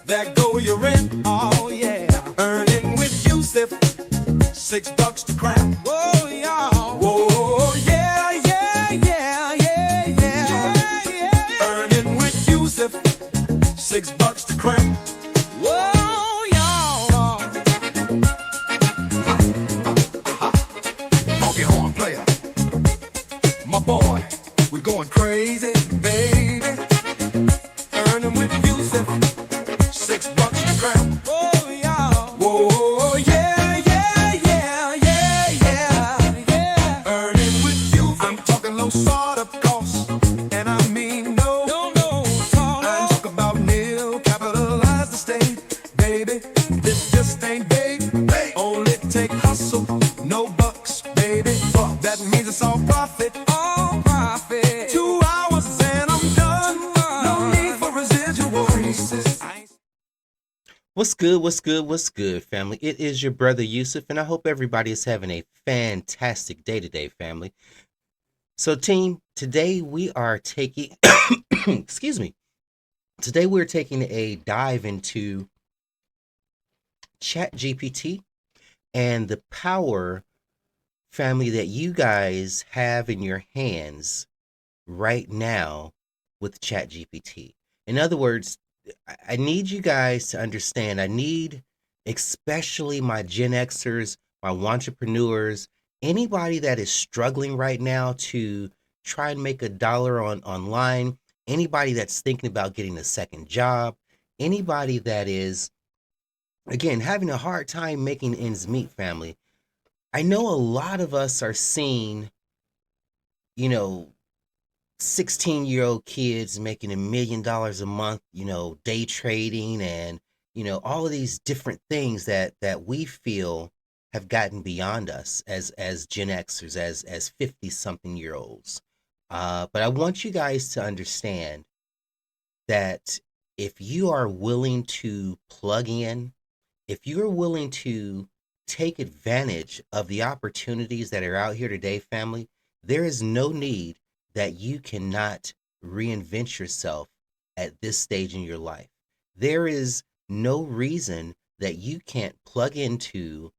There go your rent, oh yeah. Earning with Yusuf, $6 to crack. Whoa, yeah. Whoa, yeah, yeah, yeah, yeah, yeah, yeah. Earning with Yusuf, $6 to crack. Whoa, yeah. Honky horn player, my boy, we're going crazy, baby. Earning with Yusuf, $6 to crack. Oh yeah. Whoa, yeah, yeah, yeah, yeah, yeah, yeah. Earning with you. I'm talking low startup costs, and I mean no. I'm talking about nil capitalized estate, baby. This just ain't big. Only take hustle, no bucks, baby. That means it's all profit. All profit. 2 hours and I'm done. No need for residuals. What's good? What's good? What's good, family? It is your brother Yusuf, and I hope everybody is having a fantastic day today, family. So, team, today we are taking, excuse me, today we're taking a dive into ChatGPT and the power, family, that you guys have in your hands right now with ChatGPT. In other words, I need you guys to understand. I need, especially my Gen Xers, my entrepreneurs, anybody that is struggling right now to try and make a dollar on online, anybody that's thinking about getting a second job, anybody that is, again, having a hard time making ends meet, family. I know a lot of us are seeing, you know, 16-year-old kids making $1 million a month, day trading and, all of these different things that we feel have gotten beyond us as Gen Xers, as 50 something year olds. But I want you guys to understand that if you are willing to plug in, if you're willing to take advantage of the opportunities that are out here today, family, there is no need that you cannot reinvent yourself at this stage in your life. There is no reason that you can't plug into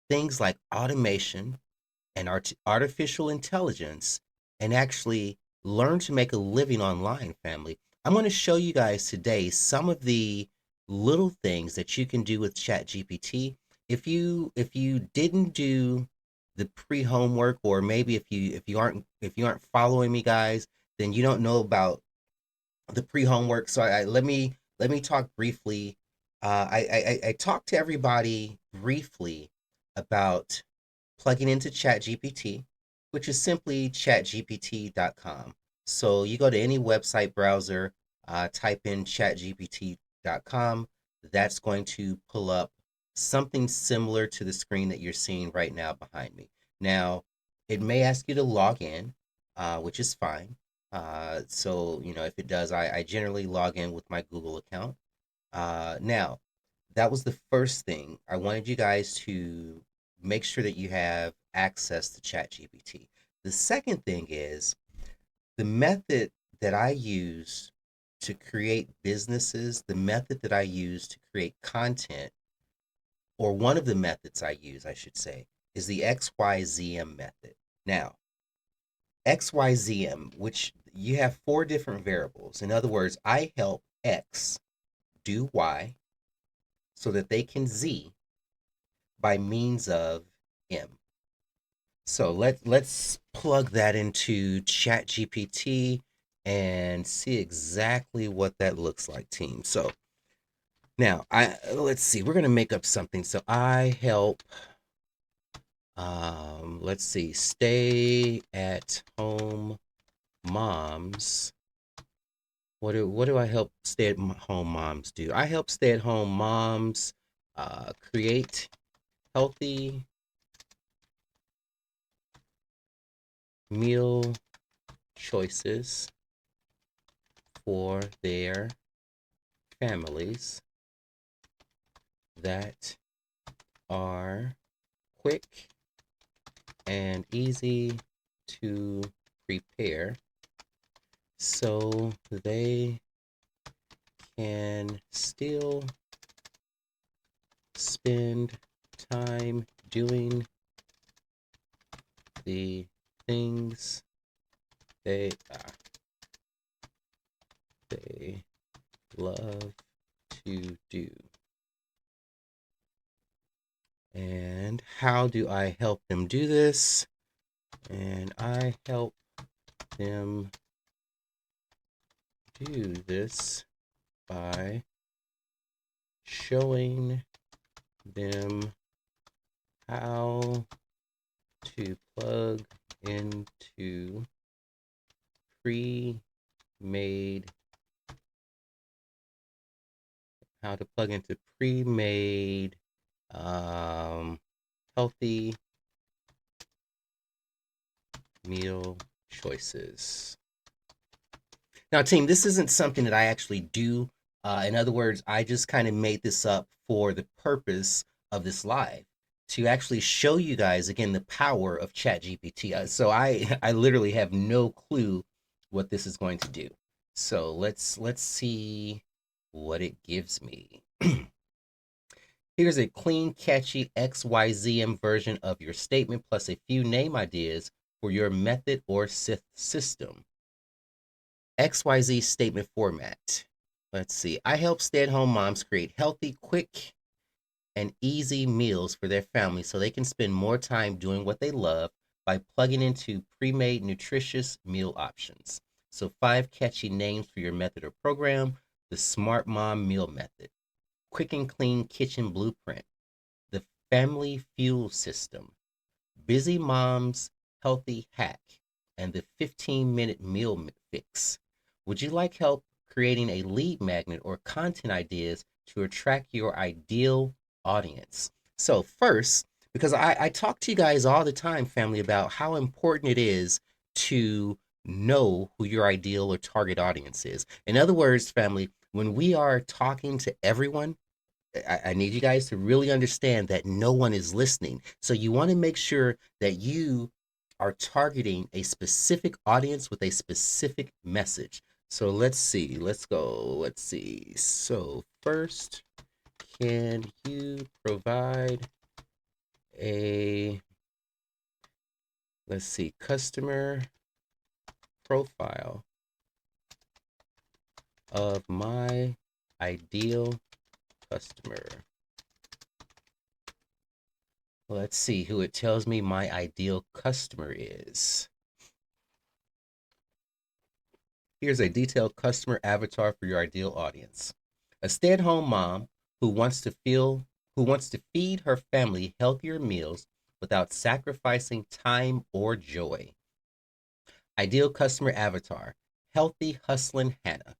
things like automation and artificial intelligence and actually learn to make a living online, family. I'm going to show you guys today some of the little things that you can do with ChatGPT. If you didn't do the pre-homework, or maybe if you aren't following me, guys, then you don't know about the pre-homework. So let me talk briefly. I talked to everybody briefly about plugging into ChatGPT, which is simply chatgpt.com. So you go to any website browser, type in chatgpt.com. That's going to pull up something similar to the screen that you're seeing right now behind me. Now, it may ask you to log in, which is fine. So, if it does, I generally log in with my Google account. Now, that was the first thing. I wanted you guys to make sure that you have access to ChatGPT. The second thing is the method that I use to create businesses, the method that I use to create content, or one of the methods I use, I should say, is the XYZM method. Now, XYZM, which you have four different variables. In other words, I help X do Y so that they can Z by means of M. So let's plug that into ChatGPT and see exactly what that looks like, team. So now let's see, we're gonna make up something. So I help let's see, stay at home moms. What do I help stay at home moms do? I help stay at home moms create healthy meal choices for their families that are quick and easy to prepare so they can still spend time doing the things they they love to do. And how do I help them do this? And I help them do this by showing them how to plug into pre-made pre-made healthy meal choices. Now, team, this isn't something that I actually do. In other words, I just kind of made this up for the purpose of this live to actually show you guys again the power of ChatGPT. So I literally have no clue what this is going to do. So let's see what it gives me. Here's a clean, catchy XYZM version of your statement plus a few name ideas for your method or system. XYZ statement format. Let's see. I help stay at home moms create healthy, quick, and easy meals for their family so they can spend more time doing what they love by plugging into pre made, nutritious meal options. So, 5 catchy names for your method or program: the Smart Mom Meal Method, Quick and Clean Kitchen Blueprint, the Family Fuel System, Busy Mom's Healthy Hack, and the 15-minute meal fix. Would you like help creating a lead magnet or content ideas to attract your ideal audience? So, first, because I talk to you guys all the time, family, about how important it is to know who your ideal or target audience is. In other words, family, when we are talking to everyone, I need you guys to really understand that no one is listening. So you want to make sure that you are targeting a specific audience with a specific message. So let's see. Let's go. Let's see. So first, can you provide a, let's see, customer profile of my ideal customer? Let's see who it tells me my ideal customer is. Here's a detailed customer avatar for your ideal audience. A stay-at-home mom who wants to feed her family healthier meals without sacrificing time or joy. Ideal customer avatar: healthy hustling Hannah.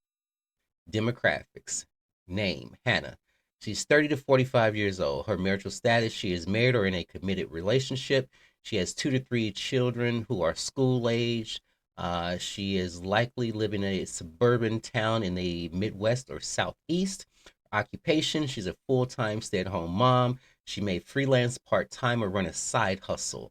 Demographics: name Hannah. She's 30 to 45 years old. Her marital status: she is married or in a committed relationship. She has 2 to 3 children who are school age. She is likely living in a suburban town in the Midwest or Southeast. Occupation: she's a full time stay at home mom. She may freelance part time or run a side hustle.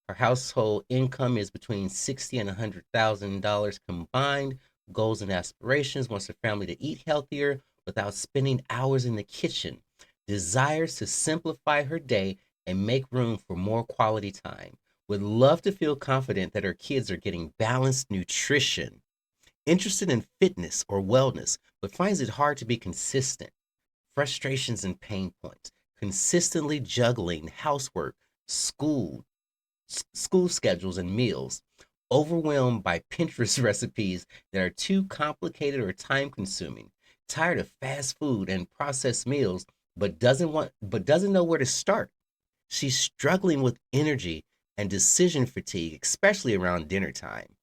Her household income is between $60,000 and $100,000 combined. Goals and aspirations: wants her family to eat healthier without spending hours in the kitchen. Desires to simplify her day and make room for more quality time. Would love to feel confident that her kids are getting balanced nutrition. Interested in fitness or wellness, but finds it hard to be consistent. Frustrations and pain points: consistently juggling housework, school, school schedules, and meals. Overwhelmed by Pinterest recipes that are too complicated or time consuming. Tired of fast food and processed meals, but doesn't know where to start. She's struggling with energy and decision fatigue, especially around dinner time.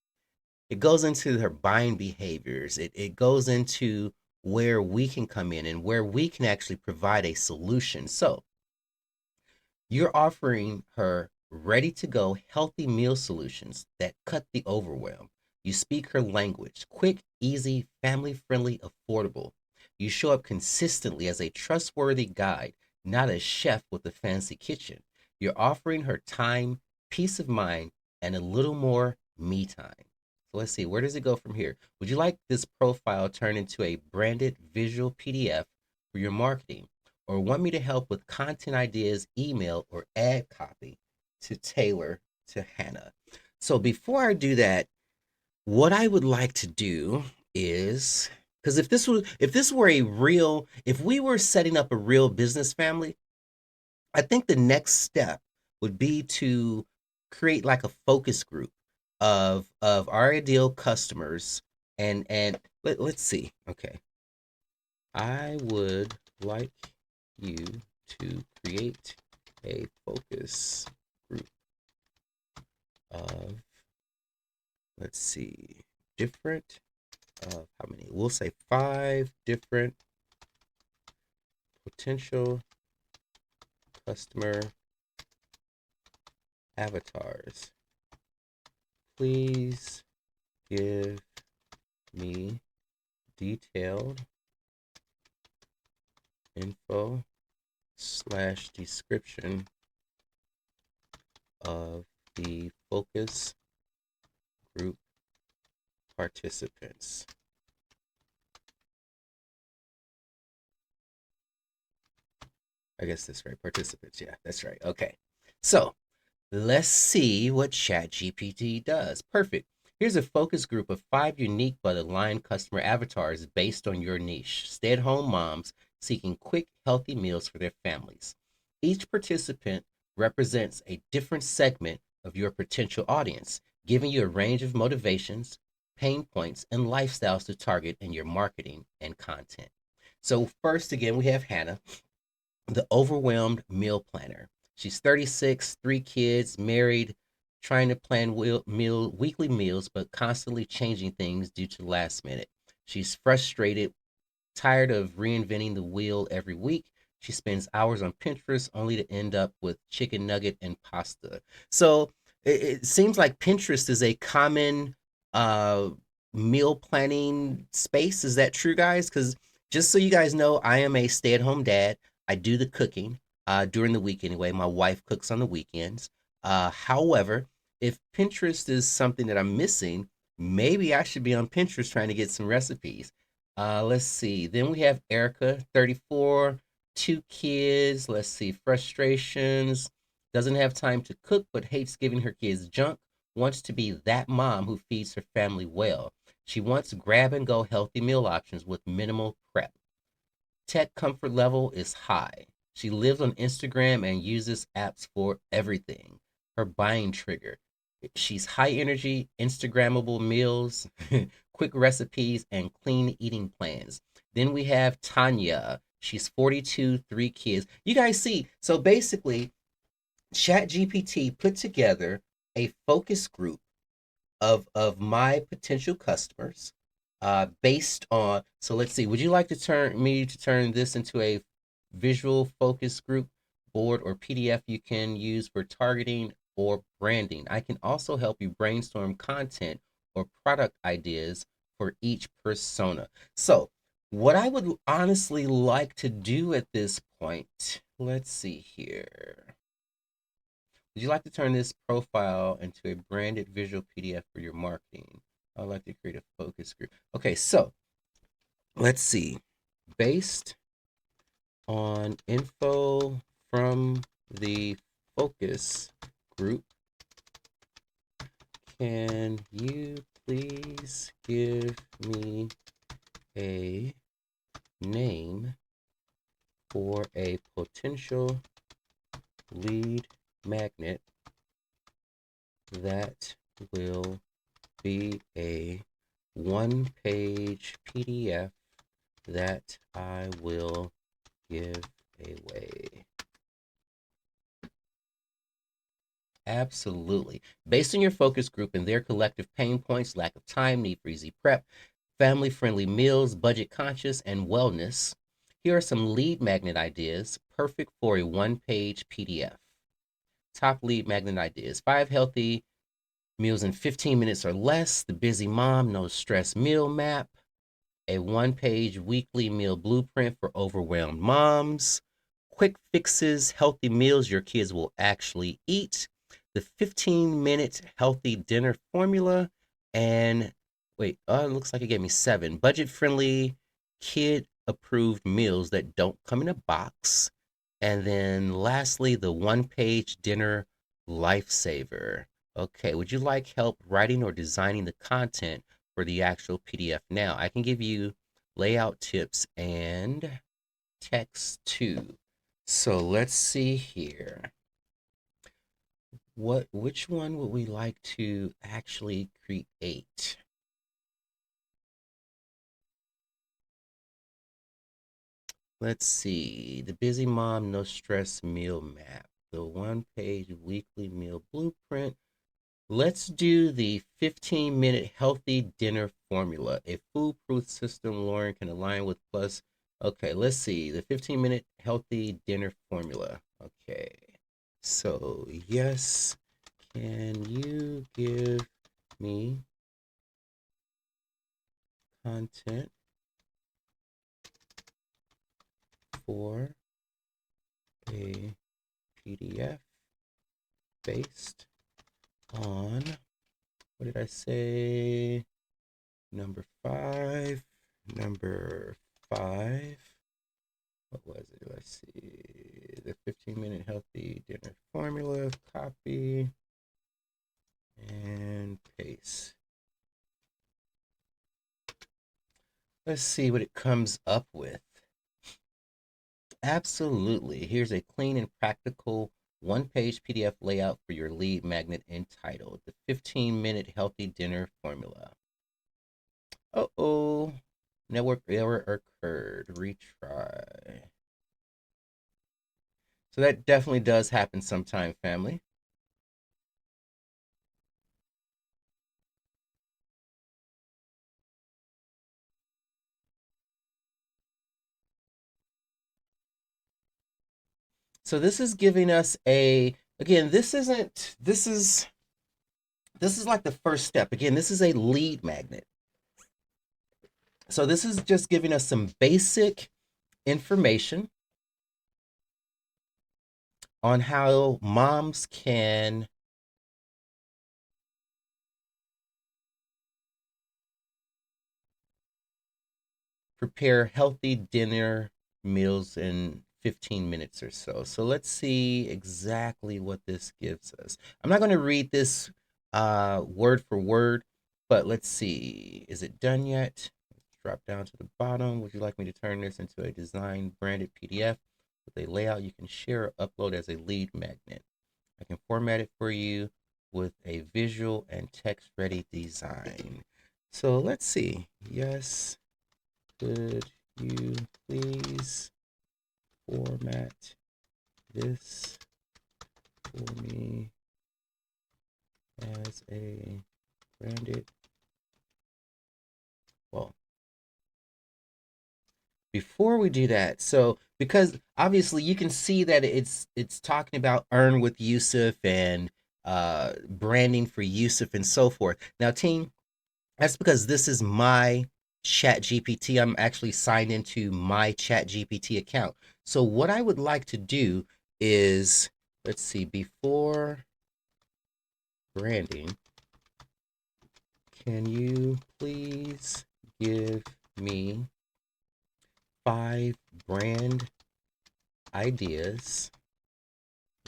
It goes into her buying behaviors. It goes into where we can come in and where we can actually provide a solution. So you're offering her ready to go healthy meal solutions that cut the overwhelm. You speak her language: quick, easy, family friendly, affordable. You show up consistently as a trustworthy guide, not a chef with a fancy kitchen. You're offering her time, peace of mind, and a little more me time. So let's see, where does it go from here? Would you like this profile turned into a branded visual PDF for your marketing? Or want me to help with content ideas, email, or ad copy to tailor to Hannah? So before I do that, what I would like to do is, because if this were a real, if we were setting up a real business family, I think the next step would be to create like a focus group of our ideal customers, and let's see. Okay. I would like you to create a focus group of, let's see, different how many? We'll say 5 different potential customer avatars. Please give me detailed info slash description of the focus group participants. I guess that's right. Participants. Yeah, that's right. Okay. So let's see what ChatGPT does. Perfect. Here's a focus group of 5 unique but aligned customer avatars based on your niche. Stay at home moms seeking quick, healthy meals for their families. Each participant represents a different segment of your potential audience, giving you a range of motivations, pain points, and lifestyles to target in your marketing and content. So, first, again, we have Hannah, the overwhelmed meal planner. She's 36, 3 kids, married, trying to plan weekly meals, but constantly changing things due to last minute. She's frustrated, tired of reinventing the wheel every week. She spends hours on Pinterest only to end up with chicken nugget and pasta. So it seems like Pinterest is a common uh, meal planning space. Is that true, guys? Because just so you guys know, I am a stay at home dad. I do the cooking during the week anyway. My wife cooks on the weekends. However, if Pinterest is something that I'm missing, maybe I should be on Pinterest trying to get some recipes. Let's see. Then we have Erica, 34, 2 kids. Let's see. Frustrations. Doesn't have time to cook, but hates giving her kids junk. Wants to be that mom who feeds her family well. She wants grab and go healthy meal options with minimal prep. Tech comfort level is high. She lives on Instagram and uses apps for everything. Her buying trigger. She's high energy, Instagrammable meals, quick recipes, and clean eating plans. Then we have Tanya. She's 42, 3 kids. You guys see, so basically, ChatGPT put together a focus group of my potential customers based on, so let's see, would you like to turn this into a visual focus group board or PDF you can use for targeting or branding? I can also help you brainstorm content or product ideas for each persona. So what I would honestly like to do at this point, let's see here, would you like to turn this profile into a branded visual PDF for your marketing? I'd like to create a focus group. Okay, so let's see. Based on info from the focus group, can you please give me a name for a potential lead magnet that will be a one-page PDF that I will give away? Absolutely. Based on your focus group and their collective pain points, lack of time, need for easy prep, family friendly meals, budget conscious, and wellness, here are some lead magnet ideas perfect for a one-page PDF. Top lead magnet ideas: 5 healthy meals in 15 minutes or less, the busy mom, no stress meal map, a one-page weekly meal blueprint for overwhelmed moms, quick fixes, healthy meals your kids will actually eat, the 15-minute healthy dinner formula, And wait, oh, it looks like it gave me 7. Budget friendly, kid approved meals that don't come in a box. And then lastly, the one page dinner lifesaver. Okay, would you like help writing or designing the content for the actual PDF? Now, I can give you layout tips and text too. So let's see here. Which one would we like to actually create? Let's see. The Busy Mom No Stress Meal Map. The one page weekly meal blueprint. Let's do the 15-minute healthy dinner formula. A foolproof system Lauren can align with plus. Okay, let's see. The 15-minute healthy dinner formula. Okay. So, yes, can you give me content for a PDF based on, what did I say? Number 5. Number 5. What was it? Let's see. The 15-minute healthy dinner formula. Copy and paste. Let's see what it comes up with. Absolutely. Here's a clean and practical one-page PDF layout for your lead magnet entitled The 15-Minute Healthy Dinner Formula. Uh-oh. Network error occurred. Retry. So that definitely does happen sometime, family. So this is giving us a, again, this is like the first step. Again, this is a lead magnet. So this is just giving us some basic information on how moms can prepare healthy dinner meals in 15 minutes or so. So let's see exactly what this gives us. I'm not going to read this word for word, but let's see. Is it done yet? Drop down to the bottom. Would you like me to turn this into a design branded PDF with a layout you can share or upload as a lead magnet? I can format it for you with a visual and text ready design. So let's see. Yes, could you please format this for me as a branded? Well, before we do that, so because obviously you can see that it's talking about earn with Yusuf and branding for Yusuf and so forth. Now, team, that's because this is my Chat GPT. I'm actually signed into my Chat GPT account. So what I would like to do is, let's see, before branding, can you please give me 5 brand ideas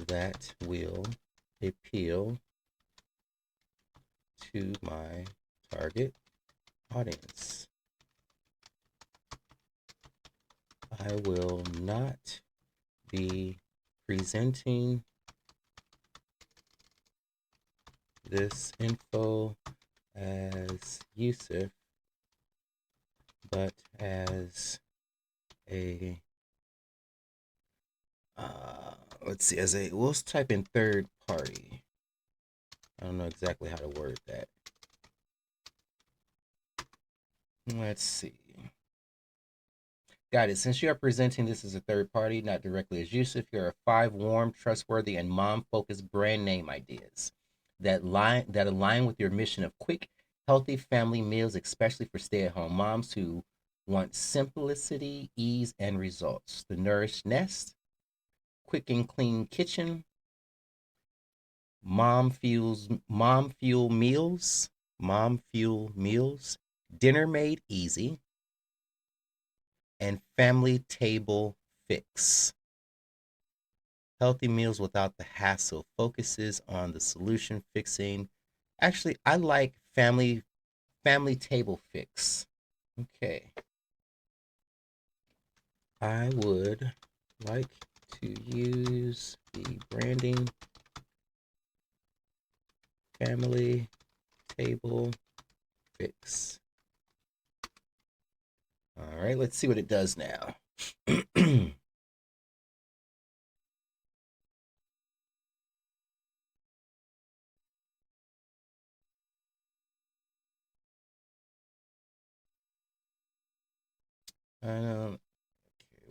that will appeal to my target audience? I will not be presenting this info as Yusuf, but as a let's see, as a, let's type in third party. I don't know exactly how to word that. Let's see. Got it. Since you are presenting this as a third party, not directly as Yusuf, here are 5 warm, trustworthy, and mom-focused brand name ideas that align with your mission of quick, healthy family meals, especially for stay-at-home moms who want simplicity, ease, and results. The Nourished Nest, Quick and Clean Kitchen, Mom Fuel Meals, mom fuel meals, dinner made easy, and family table fix. Healthy meals without the hassle focuses on the solution fixing. Actually, I like family table fix. Okay. I would like to use the branding family table fix. All right, let's see what it does now. I don't.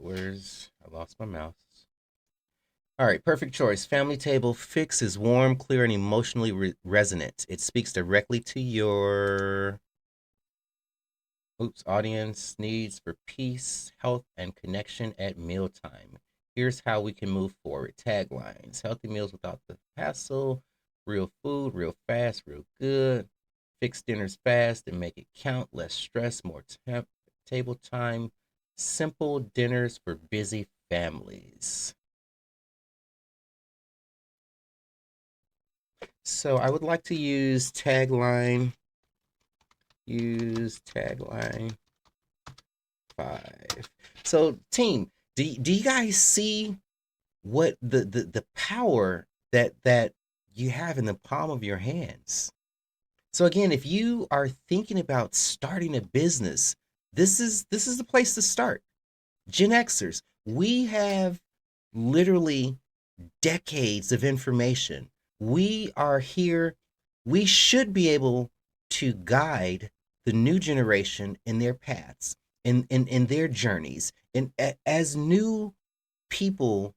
Okay, I lost my mouse. All right, perfect choice. Family Table Fix is warm, clear, and emotionally resonant. It speaks directly to your audience needs for peace, health, and connection at mealtime. Here's how we can move forward. Taglines: healthy meals without the hassle, real food, real fast, real good. Fix dinners fast and make it count. Less stress, more table time. Simple dinners for busy families. So I would like to use tagline 5. So team, do you guys see what the power that you have in the palm of your hands? So again, if you are thinking about starting a business, this is the place to start. Gen Xers, we have literally decades of information. We are here. We should be able to guide the new generation in their paths, in their journeys, and as new people,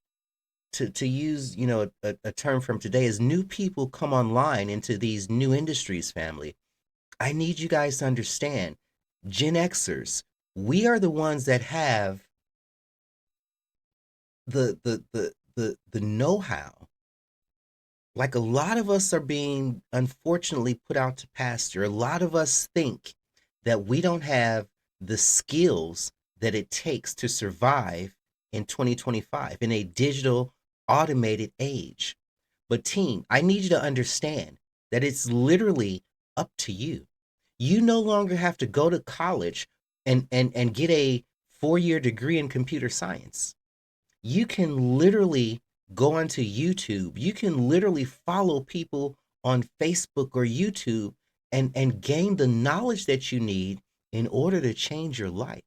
to use a term from today, as new people come online into these new industries, family, I need you guys to understand, Gen Xers, we are the ones that have the know-how. Like, a lot of us are being unfortunately put out to pasture. A lot of us think that we don't have the skills that it takes to survive in 2025 in a digital automated age. But team, I need you to understand that it's literally up to you. You no longer have to go to college and get a 4-year degree in computer science. You can literally go onto YouTube. You can literally follow people on Facebook or YouTube and gain the knowledge that you need in order to change your life.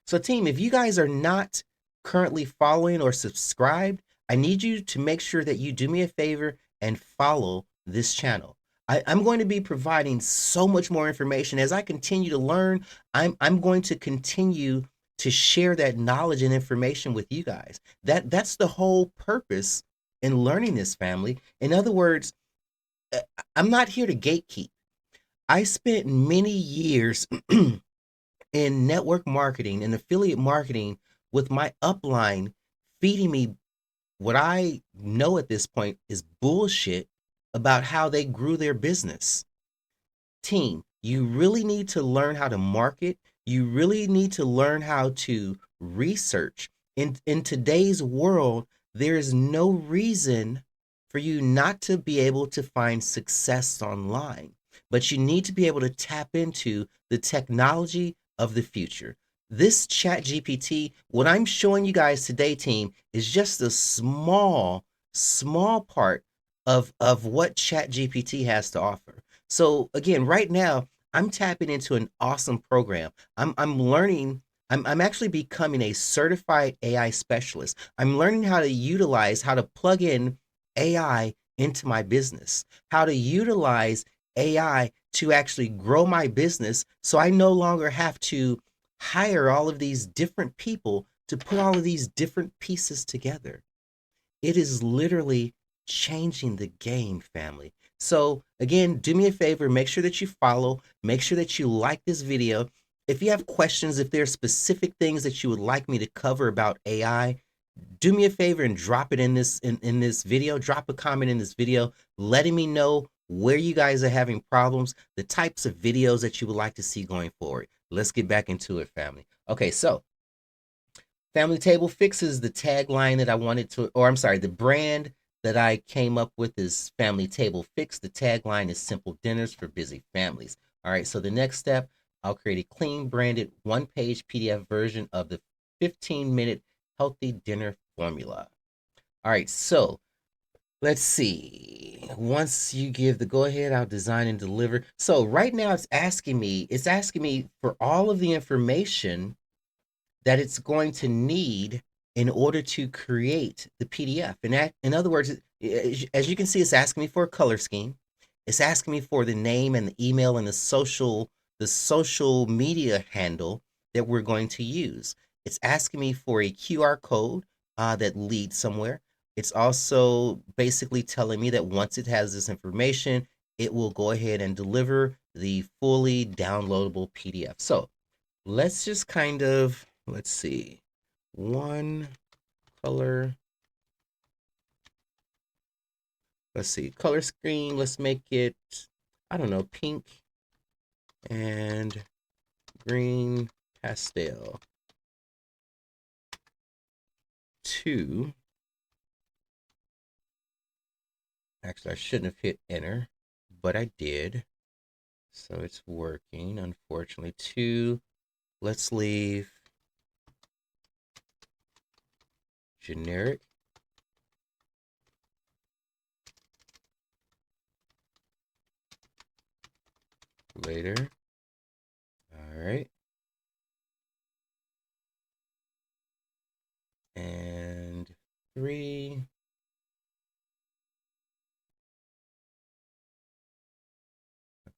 So, team, if you guys are not currently following or subscribed, I need you to make sure that you do me a favor and follow this channel. I'm going to be providing so much more information as I continue to learn. I'm going to continue to share that knowledge and information with you guys. That's the whole purpose in learning this, family. In other words, I'm not here to gatekeep. I spent many years in network marketing and affiliate marketing with my upline feeding me what I know at this point is bullshit about how they grew their business. Team, you really need to learn how to market. You really need to learn how to research. In today's world, there is no reason for you not to be able to find success online, but you need to be able to tap into the technology of the future. This chat GPT, what I'm showing you guys today, team, is just a small part of what chat GPT has to offer. So again, right now, I'm tapping into an awesome program. I'm learning, I'm actually becoming a certified AI specialist. I'm learning how to utilize, how to plug in AI into my business, how to utilize AI to actually grow my business so I no longer have to hire all of these different people to put all of these different pieces together. It is literally changing the game, family. So again, do me a favor, make sure that you follow, make sure that you like this video. If you have questions, if there are specific things that you would like me to cover about AI, do me a favor and drop it in this video. Drop a comment in this video letting me know where you guys are having problems, the types of videos that you would like to see going forward. Let's get back into it, family. Okay, so Family Table Fix is the tagline that I wanted to, or I'm sorry, the brand that I came up with is Family Table Fix. The tagline is Simple Dinners for Busy Families. All right, so the next step, I'll create a clean, branded, one page PDF version of the 15-minute healthy dinner formula. All right, so let's see. Once you give the go ahead, I'll design and deliver. So right now it's asking me for all of the information that it's going to need in order to create the PDF. And that, in other words, as you can see, it's asking me for a color scheme. It's asking me for the name and the email and the social media handle that we're going to use. It's asking me for a QR code that leads somewhere. It's also basically telling me that once it has this information, it will go ahead and deliver the fully downloadable PDF. So let's just kind of, let's see, one color, let's see, color scheme, let's make it, I don't know, pink and green pastel. 2. Actually, I shouldn't have hit enter, but I did. So it's working, unfortunately. 2, let's leave generic. Later. All right. And 3.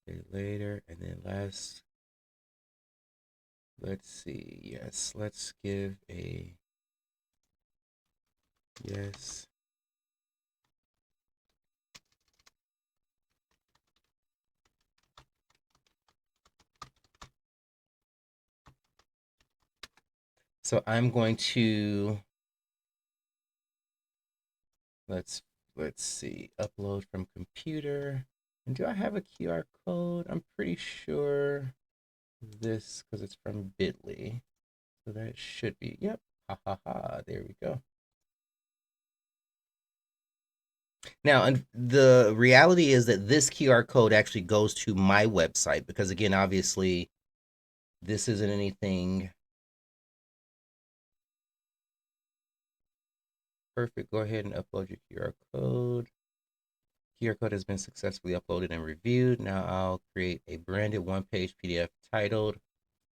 Okay, later. And then last, let's see. Yes, let's give a yes. So I'm going to let's see, upload from computer. And do I have a QR code? I'm pretty sure this, because it's from Bitly. So that should be, yep. Ha ha ha. There we go. Now, and the reality is that this QR code actually goes to my website because, again, obviously, this isn't anything perfect. Go ahead and upload your QR code. QR code has been successfully uploaded and reviewed. Now I'll create a branded one-page PDF titled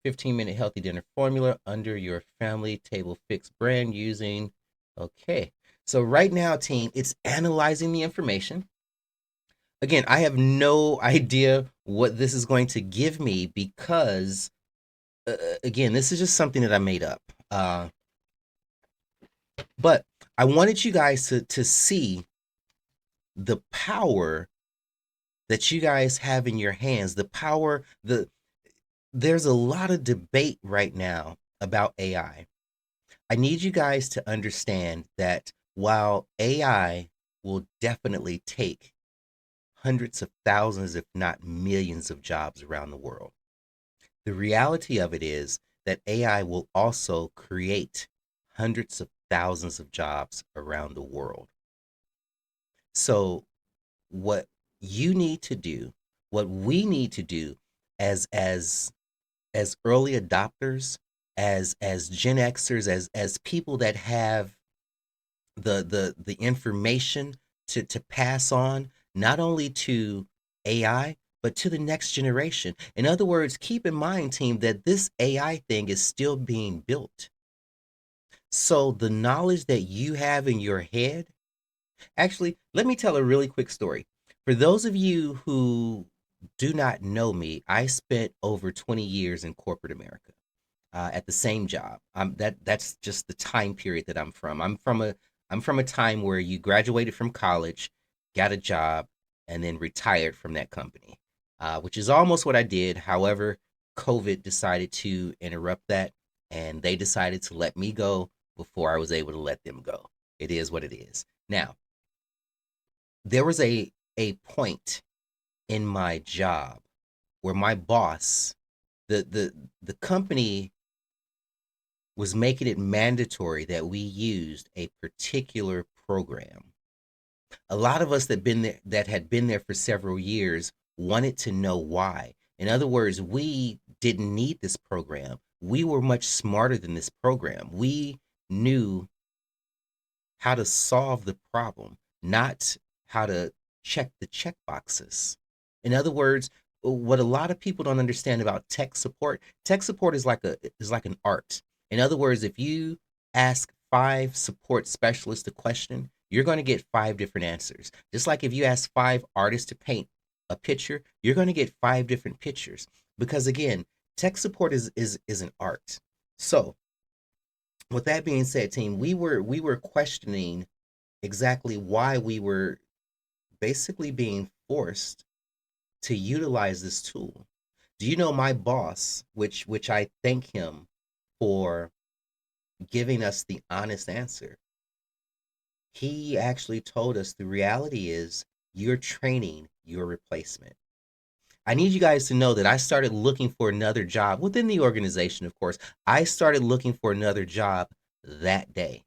15-minute healthy dinner formula under your Family Table Fix brand using, okay. So right now, team, it's analyzing the information. Again, I have no idea what this is going to give me because, again, this is just something that I made up. But I wanted you guys to see the power that you guys have in your hands, the power, there's a lot of debate right now about AI. I need you guys to understand that while AI will definitely take hundreds of thousands, if not millions of jobs around the world, the reality of it is that AI will also create hundreds of thousands of jobs around the world. So what you need to do, what we need to do as early adopters, as Gen Xers, as people that have the information to pass on not only to AI but to the next generation. In other words, keep in mind, team, that this AI thing is still being built. So the knowledge that you have in your head, actually, let me tell a really quick story. For those of you who do not know me, I spent over 20 years in corporate America at the same job. That's just the time period that I'm from. I'm from a time where you graduated from college, got a job, and then retired from that company, which is almost what I did. However, COVID decided to interrupt that, and they decided to let me go before I was able to let them go. It is what it is. Now, there was a point in my job where my boss, the company was making it mandatory that we used a particular program. A lot of us that had been there for several years wanted to know why. In other words, we didn't need this program. We were much smarter than this program. We knew how to solve the problem, not how to check the check boxes. In other words, what a lot of people don't understand about tech support is like an art. In other words, if you ask 5 support specialists a question, you're going to get 5 different answers. Just like if you ask 5 artists to paint a picture, you're going to get 5 different pictures. Because again, tech support is an art. So with that being said, team, we were questioning exactly why we were basically being forced to utilize this tool. Do you know my boss, which I thank him for giving us the honest answer? He actually told us the reality is you're training your replacement. I need you guys to know that I started looking for another job within the organization, of course. I started looking for another job that day.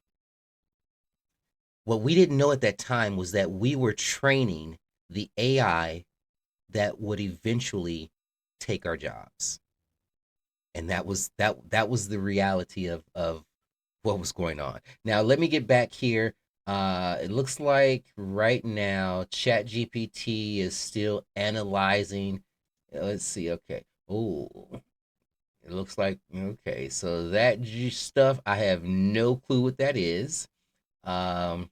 What we didn't know at that time was that we were training the AI that would eventually take our jobs. And that was the reality of what was going on. Now let me get back here. It looks like right now ChatGPT is still analyzing. Let's see. Okay. Oh, it looks like okay. So that stuff, I have no clue what that is. Um,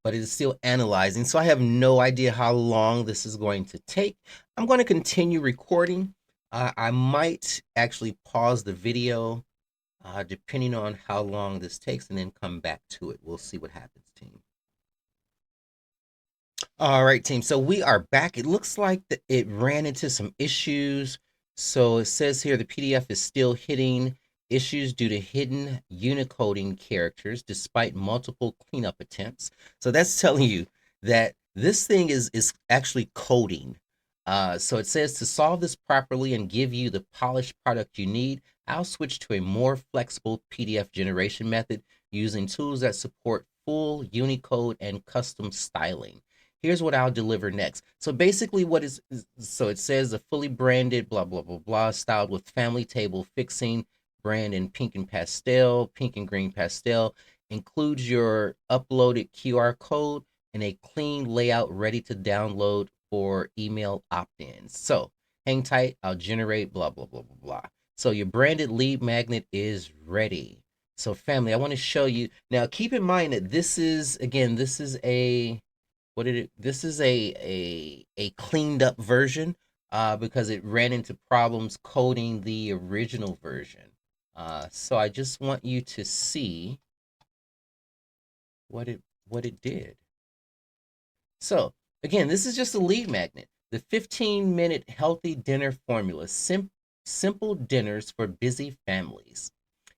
but it is still analyzing. So I have no idea how long this is going to take. I'm going to continue recording. I might actually pause the video depending on how long this takes and then come back to it. We'll see what happens, team. All right, team. So we are back. It looks like it ran into some issues. So it says here the PDF is still hitting issues due to hidden unicoding characters despite multiple cleanup attempts. So that's telling you that this thing is actually coding. So it says to solve this properly and give you the polished product you need, I'll switch to a more flexible PDF generation method using tools that support full Unicode and custom styling. Here's what I'll deliver next. So basically so it says a fully branded blah, blah, blah, blah, styled with family table fixing, brand in pink and pastel, pink and green pastel, includes your uploaded QR code and a clean layout ready to download for email opt-ins. So hang tight, I'll generate blah, blah, blah, blah, blah. So your branded lead magnet is ready. So family, I want to show you. Now keep in mind that this is, again, this is a this is a cleaned up version because it ran into problems coding the original version. So I just want you to see what it did. So again, this is just a lead magnet. The 15-minute healthy dinner formula, simple dinners for busy families.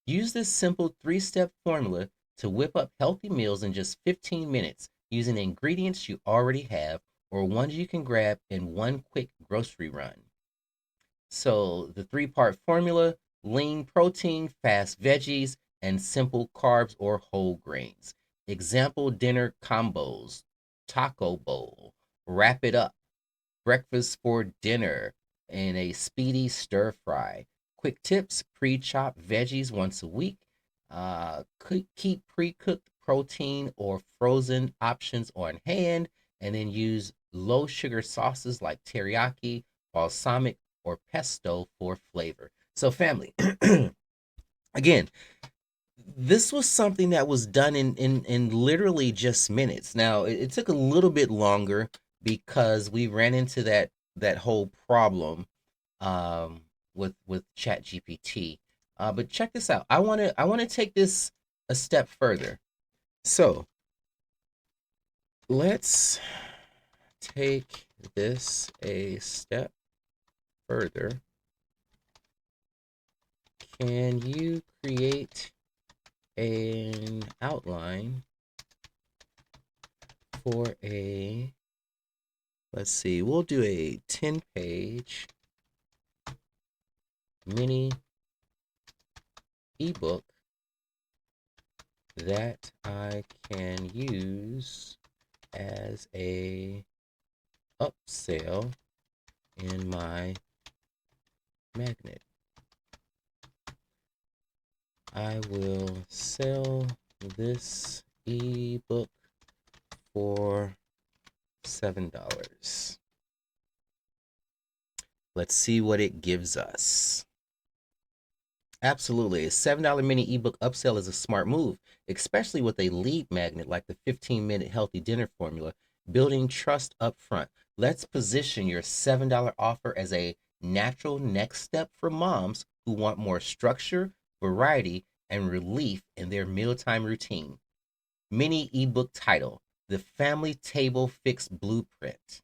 Use this simple 3-step formula to whip up healthy meals in just 15 minutes using ingredients you already have or ones you can grab in one quick grocery run. So the 3-part formula: lean protein, fast veggies, and simple carbs or whole grains. Example dinner combos: taco bowl, wrap it up, breakfast for dinner, and a speedy stir fry. Quick tips: pre-chop veggies once a week. Keep pre-cooked protein or frozen options on hand, and then use low sugar sauces like teriyaki, balsamic, or pesto for flavor. So, family, again, this was something that was done in literally just minutes. Now, it took a little bit longer because we ran into that whole problem um, with ChatGPT. But check this out. I want to take this a step further. So let's take this a step further. Can you create an outline for a Let's see, we'll do a 10-page mini ebook that I can use as a upsell in my magnet. I will sell this ebook for $7. Let's see what it gives us. Absolutely. A $7 mini ebook upsell is a smart move, especially with a lead magnet like the 15-minute healthy dinner formula, building trust up front. Let's position your $7 offer as a natural next step for moms who want more structure, variety, and relief in their mealtime routine. Mini ebook title: The Family Table Fix Blueprint.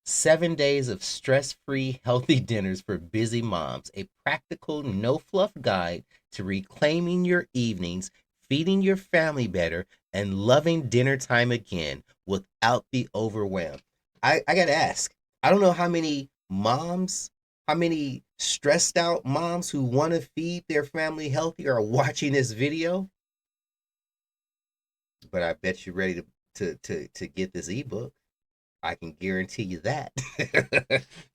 7 days of stress free, healthy dinners for busy moms. A practical, no fluff guide to reclaiming your evenings, feeding your family better, and loving dinner time again without the overwhelm. I got to ask, I don't know how many moms, how many stressed out moms who want to feed their family healthy are watching this video, but I bet you're ready to get this ebook. I can guarantee you that.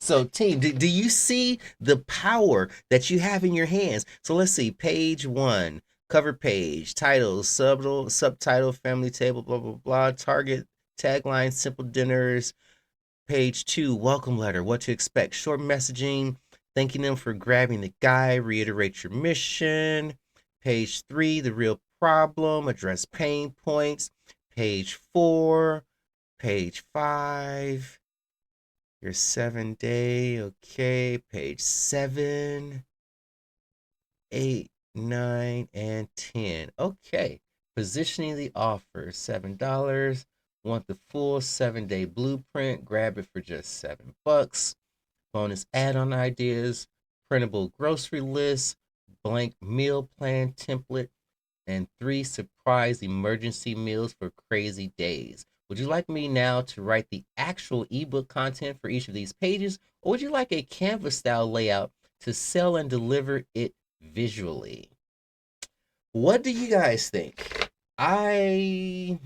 So, team, do you see the power that you have in your hands? So, let's see. Page one, cover page, title, subtitle, family table, blah, blah, blah. Target, tagline, simple dinners. Page two, welcome letter, what to expect. Short messaging, thanking them for grabbing the guide, reiterate your mission. Page three, the real problem, address pain points. Page four, page five, your 7 day, okay. Page seven, eight, nine, and 10. Okay. Positioning the offer, $7. Want the full 7 day blueprint? Grab it for just $7. Bonus add-on ideas, printable grocery list, blank meal plan template, and 3 surprise emergency meals for crazy days. Would you like me now to write the actual ebook content for each of these pages, or would you like a Canvas style layout to sell and deliver it visually? What do you guys think? I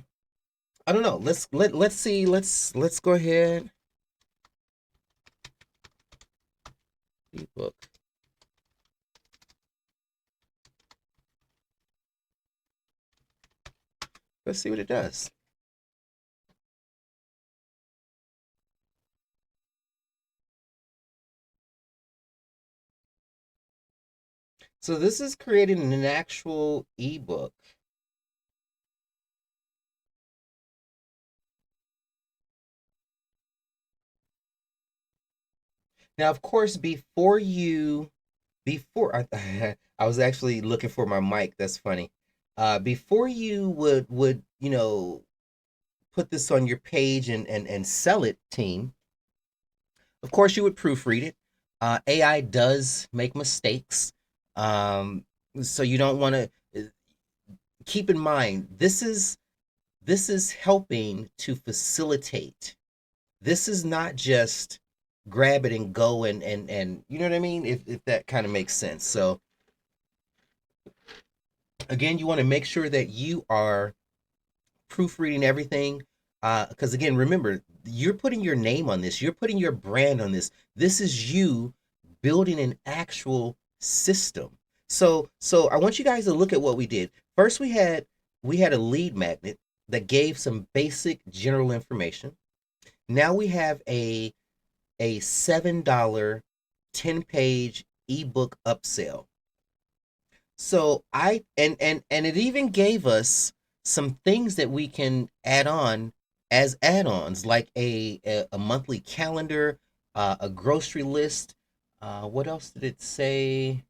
don't know. Let's see. Let's go ahead. Ebook. Let's see what it does. So this is creating an actual ebook. Now, of course, before I was actually looking for my mic. That's funny. Before you would put this on your page and sell it, team. Of course, you would proofread it. AI does make mistakes, um, so you don't want to. Keep in mind this is helping to facilitate. This is not just grab it and go and you know what I mean? If that kind of makes sense. So again, you want to make sure that you are proofreading everything. Because again, remember, you're putting your name on this, you're putting your brand on this. This is you building an actual system. So I want you guys to look at what we did. First, we had a lead magnet that gave some basic general information. Now we have a $7 10-page ebook upsell. So and it even gave us some things that we can add on as add-ons, like a monthly calendar, a grocery list. What else did it say?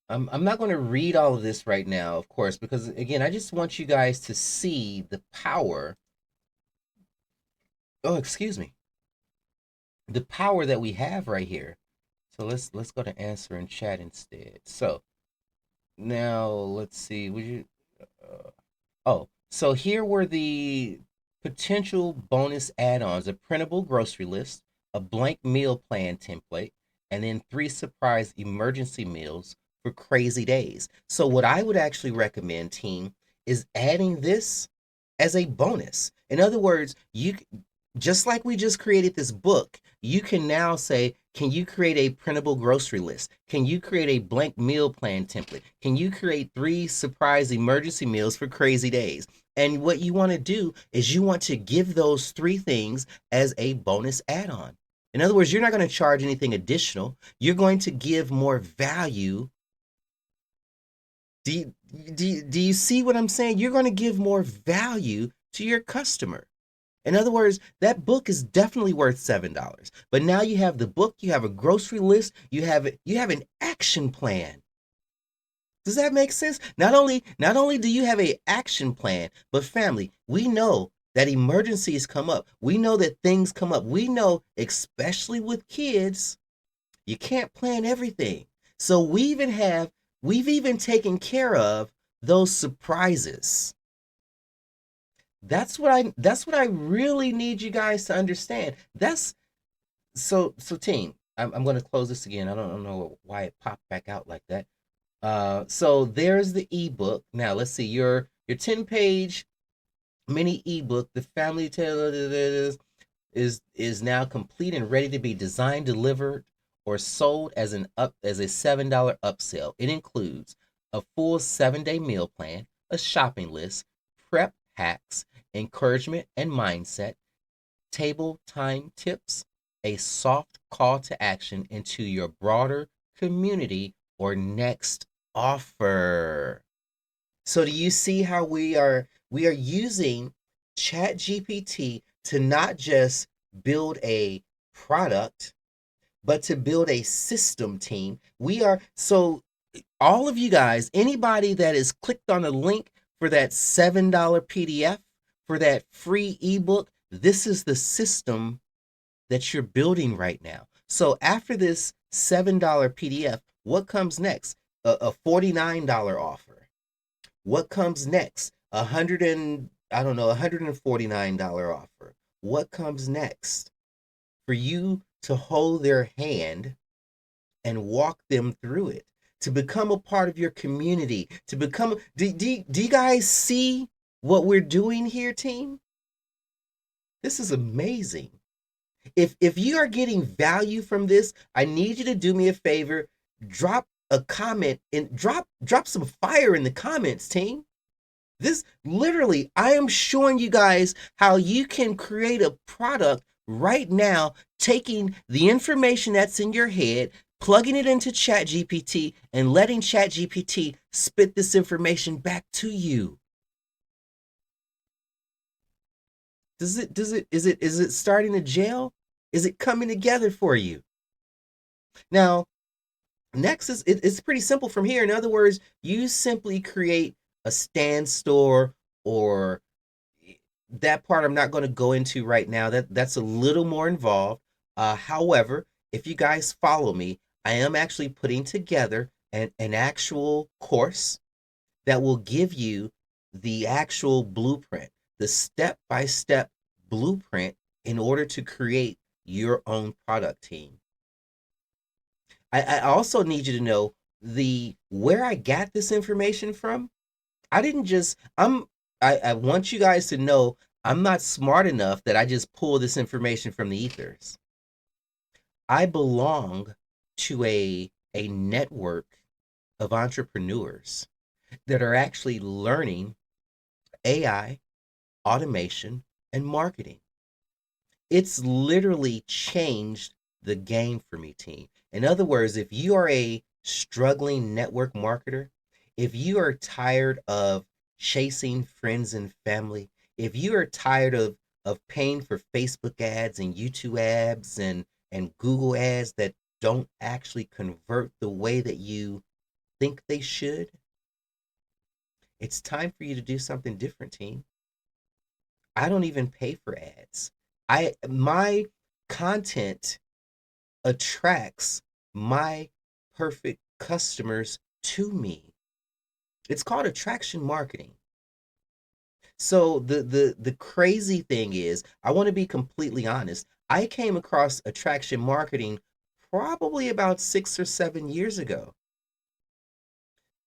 I'm not going to read all of this right now, of course, because again, I just want you guys to see the power. Oh, excuse me, the power that we have right here. So let's go to answer in chat instead. So now let's see. Would you? Oh, so here were the potential bonus add-ons: a printable grocery list, a blank meal plan template, and then 3 surprise emergency meals for crazy days. So what I would actually recommend, team, is adding this as a bonus. In other words, you just like we just created this book, you can now say, can you create a printable grocery list? Can you create a blank meal plan template? Can you create 3 surprise emergency meals for crazy days? And what you want to do is you want to give those 3 things as a bonus add-on. In other words, you're not going to charge anything additional. You're going to give more value. Do you see what I'm saying? You're going to give more value to your customer. In other words, that book is definitely worth $7. But now you have the book, you have a grocery list, you have an action plan. Does that make sense? Not only do you have a action plan, but family, we know that emergencies come up. We know that things come up. We know, especially with kids, you can't plan everything. So we've even taken care of those surprises. That's what I really need you guys to understand. That's so team. I'm going to close this again. I don't know why it popped back out like that. So there's the ebook. Now let's see your 10-page mini ebook, The Family Tale is now complete and ready to be designed, delivered, or sold as a $7 upsell. It includes a full 7-day meal plan, a shopping list, prep hacks, encouragement and mindset, table time tips, a soft call to action into your broader community or next offer. So do you see how we are using ChatGPT to not just build a product, but to build a system, team? We are so all of you guys, anybody that has clicked on the link for that $7 PDF, for that free ebook, this is the system that you're building right now. So after this $7 PDF, what comes next? A $49 offer. What comes next? $149 offer. What comes next? For you to hold their hand and walk them through it, to become a part of your community, to become. Do you guys see what we're doing here, team? This is amazing. If you are getting value from this, I need you to do me a favor. Drop a comment and drop some fire in the comments, team. This literally, I am showing you guys how you can create a product right now, taking the information that's in your head, plugging it into ChatGPT, and letting ChatGPT spit this information back to you. Is it starting to gel? Is it coming together for you? Now, next it's pretty simple from here. In other words, you simply create a stand store, or that part I'm not going to go into right now. That's a little more involved. However, if you guys follow me, I am actually putting together an actual course that will give you the actual blueprint, the step-by-step blueprint in order to create your own product, team. I also need you to know the where I got this information from. I didn't just I want you guys to know I'm not smart enough that I just pull this information from the ethers. I belong to a network of entrepreneurs that are actually learning AI, automation, and marketing. It's literally changed the game for me, team. In other words, if you are a struggling network marketer, if you are tired of chasing friends and family, if you are tired of paying for Facebook ads and YouTube ads and Google ads that don't actually convert the way that you think they should, it's time for you to do something different, team. I don't even pay for ads. My content attracts my perfect customers to me. It's called attraction marketing. So the crazy thing is, I want to be completely honest. I came across attraction marketing probably about 6 or 7 years ago.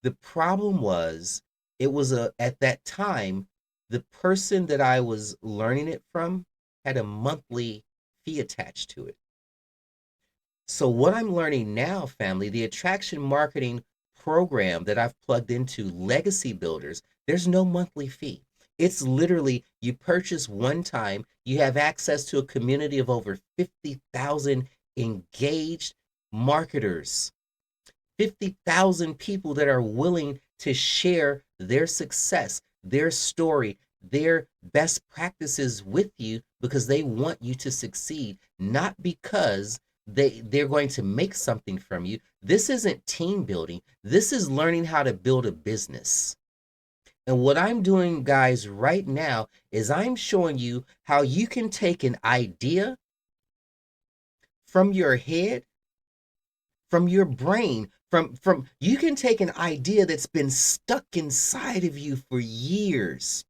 The problem was, it was a at that time, the person that I was learning it from had a monthly fee attached to it. So what I'm learning now, family, the attraction marketing program that I've plugged into Legacy Builders, there's no monthly fee. It's literally, you purchase one time, you have access to a community of over 50,000 engaged marketers, 50,000 people that are willing to share their success, their story, their best practices with you because they want you to succeed, not because they're going to make something from you. This isn't team building. This is learning how to build a business. And what I'm doing, guys, right now is I'm showing you how you can take an idea from your head, from your brain, from you can take an idea that's been stuck inside of you for years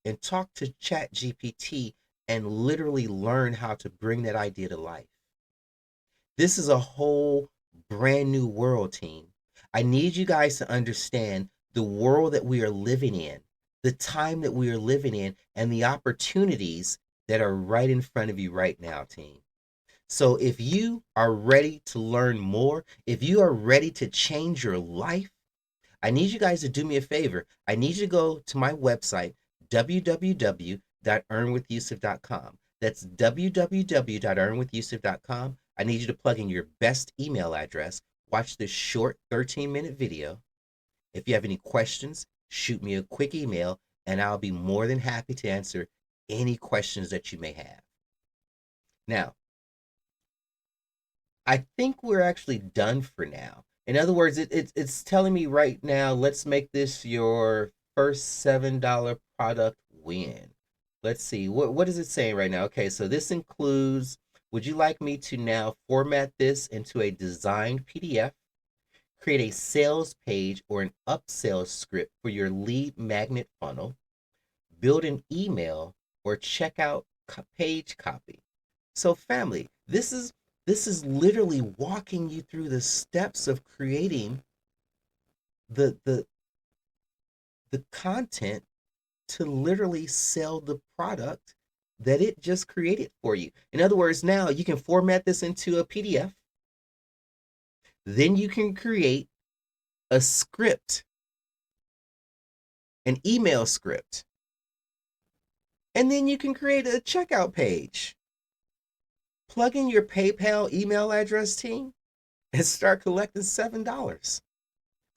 and talk to ChatGPT and literally learn how to bring that idea to life. This is a whole brand new world, team. I need you guys to understand the world that we are living in, the time that we are living in, and the opportunities that are right in front of you right now, team. So if you are ready to learn more, if you are ready to change your life, I need you guys to do me a favor. I need you to go to my website, www.earnwithyusuf.com. That's www.earnwithyusuf.com. I need you to plug in your best email address, watch this short 13-minute video. If you have any questions, shoot me a quick email, and I'll be more than happy to answer any questions that you may have. Now, I think we're actually done for now. In other words, it's telling me right now, let's make this your first $7 product win. Let's see, what is it saying right now? Okay, so this includes, would you like me to now format this into a designed PDF, create a sales page or an upsell script for your lead magnet funnel, build an email or checkout page copy? So family, this is literally walking you through the steps of creating the the the content to literally sell the product that it just created for you. In other words, now you can format this into a PDF. Then you can create a script, an email script. And then you can create a checkout page. Plug in your PayPal email address, team, and start collecting $7.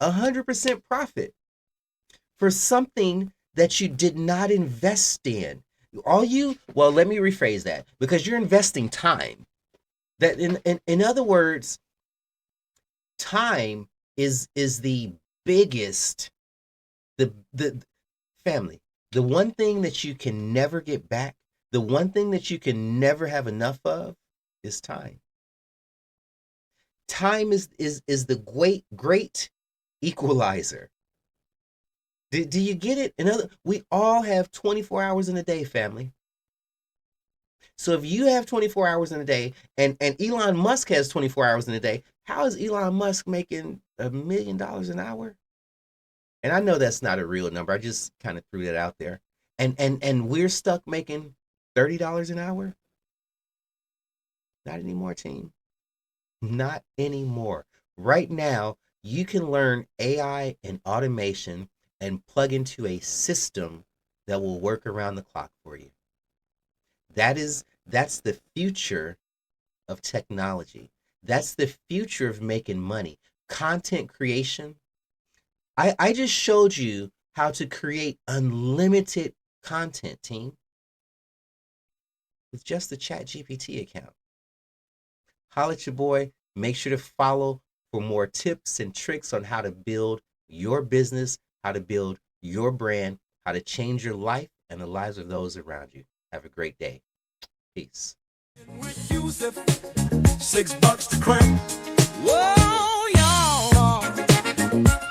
100% profit for something that you did not invest in. Well, let me rephrase that, because you're investing time. That in other words, time is the biggest, the family, the one thing that you can never get back, the one thing that you can never have enough of is time. Time is the great equalizer. Do you get it? We all have 24 hours in a day, family. So if you have 24 hours in a day, and Elon Musk has 24 hours in a day, how is Elon Musk making $1 million an hour? And I know that's not a real number. I just kind of threw that out there. And we're stuck making $30 an hour? Not anymore, team. Not anymore. Right now, you can learn AI and automation and plug into a system that will work around the clock for you. That's the future of technology. That's the future of making money. Content creation. I just showed you how to create unlimited content, team, with just the ChatGPT account. Holla at your boy. Make sure to follow for more tips and tricks on how to build your business, how to build your brand, how to change your life and the lives of those around you. Have a great day. Peace. With Yusuf, $6 to crack. Whoa, y'all.